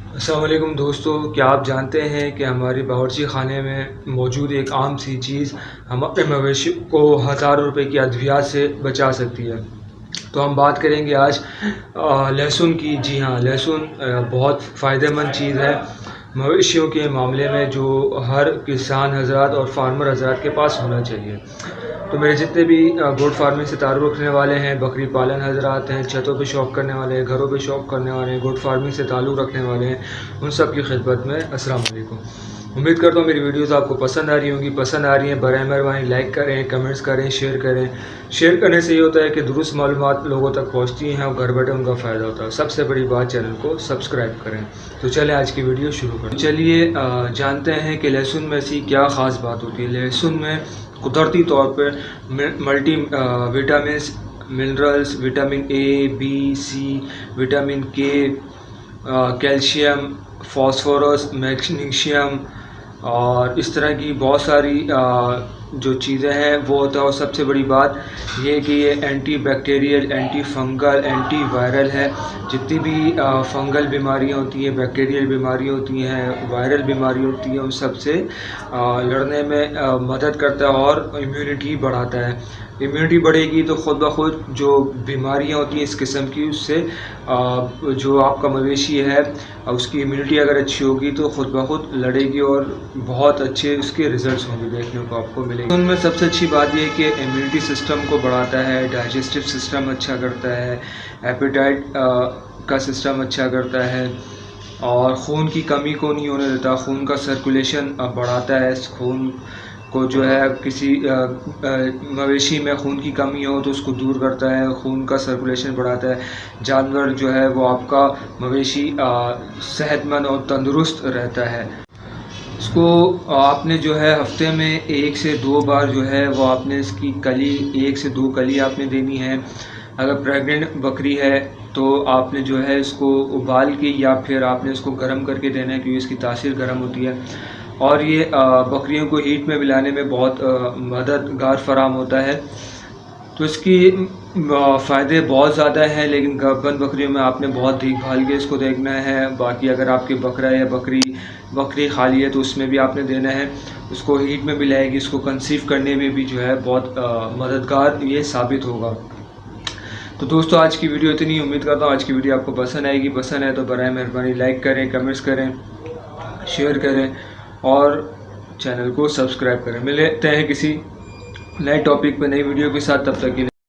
السلام علیکم دوستو، کیا آپ جانتے ہیں کہ ہماری باورچی خانے میں موجود ایک عام سی چیز ہمارے مویشی کو ہزاروں روپے کی ادویات سے بچا سکتی ہے؟ تو ہم بات کریں گے آج لہسن کی۔ جی ہاں، لہسن بہت فائدہ مند چیز ہے مویشیوں کے معاملے میں، جو ہر کسان حضرات اور فارمر حضرات کے پاس ہونا چاہیے۔ تو میرے جتنے بھی گوٹ فارمنگ سے تعلق رکھنے والے ہیں، بکری پالن حضرات ہیں، چھتوں پہ شوق کرنے والے ہیں، گھروں پہ شوق کرنے والے ہیں، گوٹ فارمنگ سے تعلق رکھنے والے ہیں، ان سب کی خدمت میں السلام علیکم۔ امید کرتا ہوں میری ویڈیوز آپ کو پسند آ رہی ہوں گی۔ پسند آ رہی ہیں برائے مہربانی لائک کریں، کمنٹس کریں، شیئر کریں۔ شیئر کرنے سے یہ ہوتا ہے کہ درست معلومات لوگوں تک پہنچتی ہیں اور گھر بیٹھے ان کا فائدہ ہوتا ہے۔ سب سے بڑی بات، چینل کو سبسکرائب کریں۔ تو چلیں آج کی ویڈیو شروع کریں۔ چلیے جانتے ہیں کہ لہسن میں ایسی کیا خاص بات ہوتی ہے۔ لہسن میں قدرتی طور پر multi vitamins, minerals, vitamin A, B, C, vitamin K, calcium, phosphorus, magnesium اور اس طرح کی بہت ساری جو چیزیں ہیں وہ ہوتا ہے۔ اور سب سے بڑی بات یہ کہ یہ antibacterial, antifungal, antiviral ہے۔ جتنی بھی فنگل بیماریاں ہوتی ہیں، بیکٹیریل بیماریاں ہوتی ہیں، وائرل بیماری ہوتی ہیں، ان سب سے لڑنے میں مدد کرتا ہے اور امیونٹی بڑھاتا ہے۔ امیونٹی بڑھے گی تو خود بخود جو بیماریاں ہوتی ہیں اس قسم کی، اس سے جو آپ کا مویشی ہے اس کی امیونٹی اگر اچھی ہوگی تو خود بخود لڑے گی اور بہت اچھے اس کے ریزلٹس ہوں گے، دیکھنے کو آپ کو ملے گی۔ ان میں سب سے اچھی بات یہ ہے کہ امیونٹی سسٹم کو بڑھاتا ہے، ڈائجسٹو سسٹم اچھا کرتا ہے، ایپیٹائٹ کا سسٹم اچھا کرتا ہے اور خون کی کمی کو نہیں ہونے دیتا۔ خون کا سرکولیشن بڑھاتا ہے۔ خون کو جو ہے کسی مویشی میں خون کی کمی ہو تو اس کو دور کرتا ہے، خون کا سرکولیشن بڑھاتا ہے۔ جانور جو ہے وہ آپ کا مویشی صحت مند اور تندرست رہتا ہے۔ اس کو آپ نے جو ہے ہفتے میں 1 سے 2 بار جو ہے وہ آپ نے اس کی کلی 1 سے 2 کلی آپ نے دینی ہے۔ اگر پریگننٹ بکری ہے تو آپ نے جو ہے اس کو ابال کے یا پھر آپ نے اس کو گرم کر کے دینا ہے، کیونکہ اس کی تاثیر گرم ہوتی ہے اور یہ بکریوں کو ہیٹ میں ملانے میں بہت مددگار فراہم ہوتا ہے۔ تو اس کی فائدے بہت زیادہ ہیں، لیکن گابن بکریوں میں آپ نے بہت دیکھ بھال کے اس کو دیکھنا ہے۔ باقی اگر آپ کے بکرا یا بکری خالی ہے تو اس میں بھی آپ نے دینا ہے، اس کو ہیٹ میں ملائے گی، اس کو کنسیو کرنے میں بھی جو ہے بہت مددگار یہ ثابت ہوگا۔ تو دوستو آج کی ویڈیو اتنی، امید کرتا ہوں آج کی ویڈیو آپ کو پسند آئے گی۔ پسند ہے تو برائے مہربانی لائک کریں، کمنٹس کریں، شیئر کریں اور چینل کو سبسکرائب کریں۔ ملتے ہیں کسی نئے ٹاپک پہ، نئی ویڈیو کے ساتھ، تب تک کے لیے